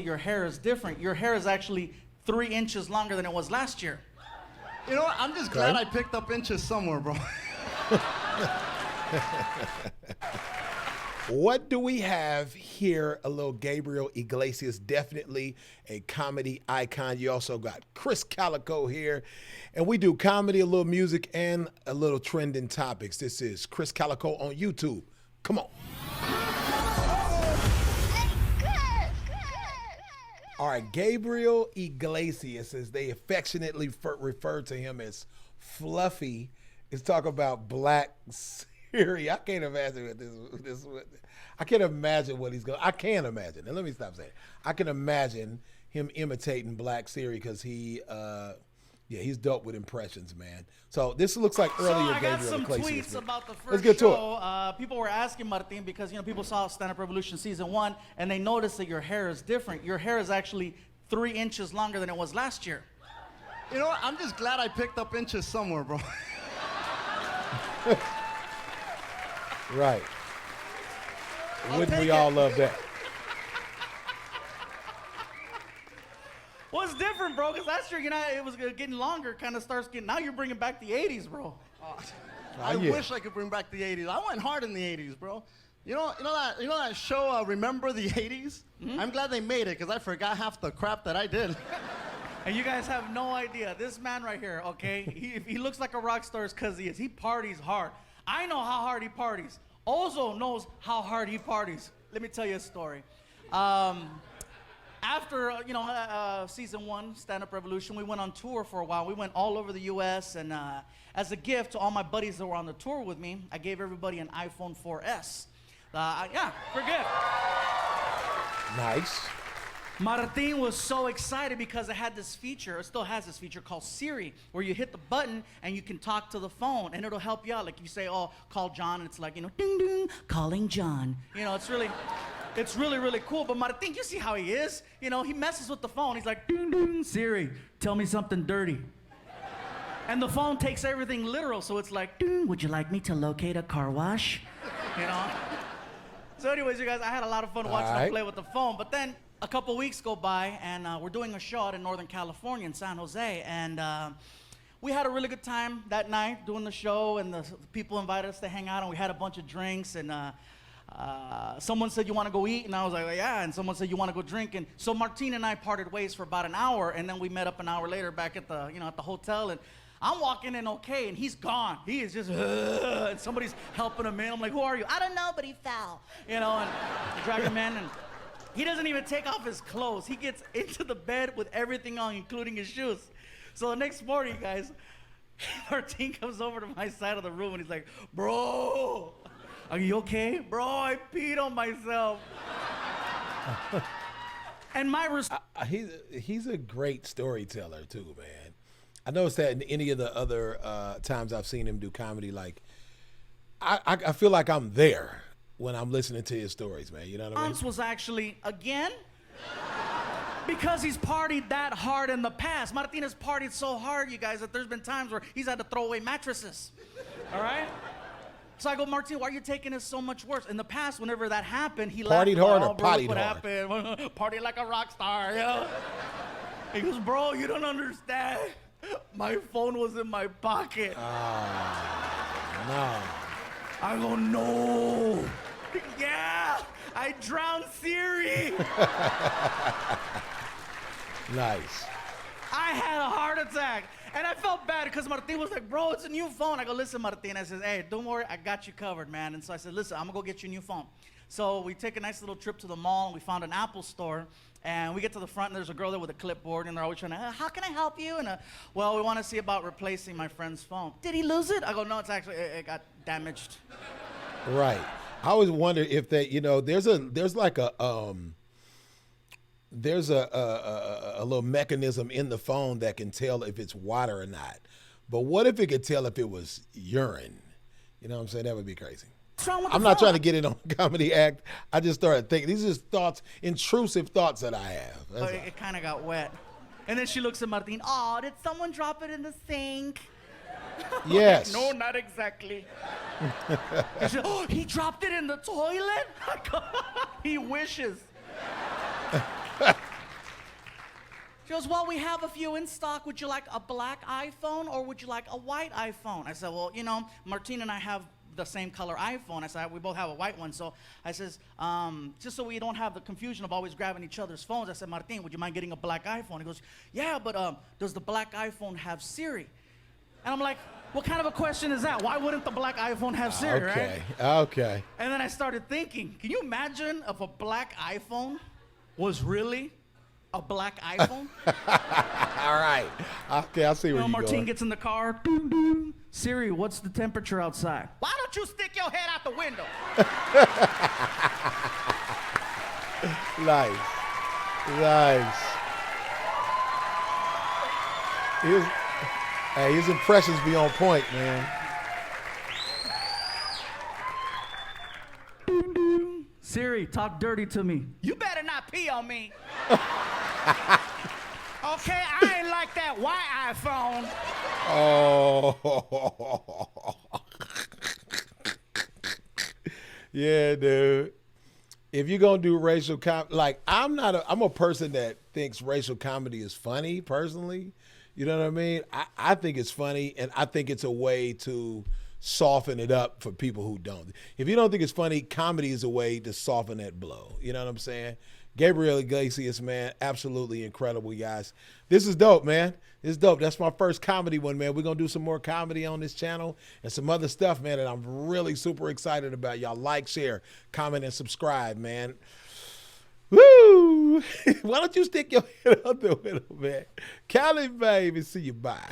Your hair is different. Your hair is actually 3 inches longer than it was last year. You know what? I'm just glad I picked up inches somewhere, bro. What do we have here? A little Gabriel Iglesias, definitely a comedy icon. You also got Krizz Kaliko here. And we do comedy, a little music, and a little trending topics. This is Krizz Kaliko on YouTube. Come on. All right, Gabriel Iglesias, as they affectionately refer to him as Fluffy, is talking about Black Siri. I can't imagine what this. I can't imagine what he's going. I can't imagine. And let me stop saying. I can imagine him imitating Black Siri because he's dope with impressions, man. So this looks like earlier. So I got Gabriel some Iglesias, tweets but about the first let's get show. to it. People were asking Martin because people saw Stand Up Revolution season 1 and they noticed that your hair is different. Your hair is actually 3 inches longer than it was last year. You know what? I'm just glad I picked up inches somewhere, bro. Right. Wouldn't we all love that? Well, it's different, bro, because last year, it was getting longer, kind of starts getting, now you're bringing back the 80s, bro. I wish I could bring back the 80s. I went hard in the 80s, bro. You know that show, Remember the 80s? Mm-hmm. I'm glad they made it, because I forgot half the crap that I did. And you guys have no idea. This man right here, okay, if he looks like a rock star, it's because he is. He parties hard. I know how hard he parties. Ozo knows how hard he parties. Let me tell you a story. After season 1, Stand Up Revolution, we went on tour for a while. We went all over the U.S. and as a gift to all my buddies that were on the tour with me, I gave everybody an iPhone 4S. For gift. Nice. Martin was so excited because it had this feature, it still has this feature called Siri, where you hit the button and you can talk to the phone and it'll help you out. Like you say, oh, call John, and it's like, ding, ding, calling John. It's really, really cool. But Martin, you see how he is? He messes with the phone. He's like, ding, ding, Siri, tell me something dirty. And the phone takes everything literal, so it's like, ding, would you like me to locate a car wash? So anyways, you guys, I had a lot of fun watching him play with the phone, but then a couple weeks go by, and we're doing a show out in Northern California in San Jose, and we had a really good time that night doing the show, and the people invited us to hang out, and we had a bunch of drinks, and someone said, you want to go eat? And I was like, yeah, and someone said, you want to go drink? And so Martin and I parted ways for about an hour, and then we met up an hour later back at the, at the hotel, and I'm walking in okay, and he's gone. He is just, and somebody's helping him in. I'm like, who are you? I don't know, but he fell, and drag him in, and he doesn't even take off his clothes. He gets into the bed with everything on, including his shoes. So the next morning, guys, Martin comes over to my side of the room, and he's like, bro, are you okay? Bro, I peed on myself. And my he's a great storyteller, too, man. I noticed that in any of the other times I've seen him do comedy, like, I feel like I'm there when I'm listening to his stories, man. You know what I mean? Hans was actually, again, because he's partied that hard in the past. Martin has partied so hard, you guys, that there's been times where he's had to throw away mattresses, all right? So I go, Martin, why are you taking it so much worse? In the past, whenever that happened, he laughed. Partied hard or bro, pottied what hard? happened? Party like a rock star, He goes, bro, you don't understand. My phone was in my pocket. No. I go, no. Yeah, I drowned Siri. Nice. I had a heart attack. And I felt bad because Martin was like, bro, it's a new phone. I go, listen, Martin. I said, hey, don't worry. I got you covered, man. And so I said, listen, I'm going to go get you a new phone. So we take a nice little trip to the mall, and we found an Apple store. And we get to the front, and there's a girl there with a clipboard, and they're always trying to, how can I help you? And, well, we want to see about replacing my friend's phone. Did he lose it? I go, no, it's actually, it got damaged. Right. I always wonder if they, there's like a little mechanism in the phone that can tell if it's water or not. But what if it could tell if it was urine? You know what I'm saying? That would be crazy. What's wrong with I'm the not phone? trying to get it on a comedy act. I just started thinking. These are just thoughts, intrusive thoughts that I have. Oh, it kind of got wet. And then she looks at Martin. Oh, did someone drop it in the sink? Yes. No, not exactly. She said, oh, he dropped it in the toilet? He wishes. She goes, well, we have a few in stock. Would you like a black iPhone or would you like a white iPhone? I said, well, you know, Martine and I have the same color iPhone. I said, we both have a white one. So I says, just so we don't have the confusion of always grabbing each other's phones, I said, Martin, would you mind getting a black iPhone? He goes, yeah, but does the black iPhone have Siri? And I'm like, what kind of a question is that? Why wouldn't the black iPhone have Siri, right? Okay. And then I started thinking, can you imagine if a black iPhone was really a black iPhone? All right. Okay, I see where you're Martine going. gets in the car. Doo, doo. Siri, what's the temperature outside? Why don't you stick your head out the window? Nice. His impressions be on point, man. Doo, doo. Siri, talk dirty to me. You better not pee on me. Okay, I ain't like that white iPhone. Oh. Yeah, dude. If you're gonna do racial comedy, like I'm a person that thinks racial comedy is funny personally. You know what I mean? I think it's funny, and I think it's a way to soften it up for people who don't. If you don't think it's funny, comedy is a way to soften that blow. You know what I'm saying? Gabriel Iglesias, man, absolutely incredible, guys. This is dope, man. This is dope. That's my first comedy one, man. We're going to do some more comedy on this channel and some other stuff, man, that I'm really super excited about. Y'all like, share, comment, and subscribe, man. Woo! Why don't you stick your head out the window, man? Cali, baby. See you. Bye.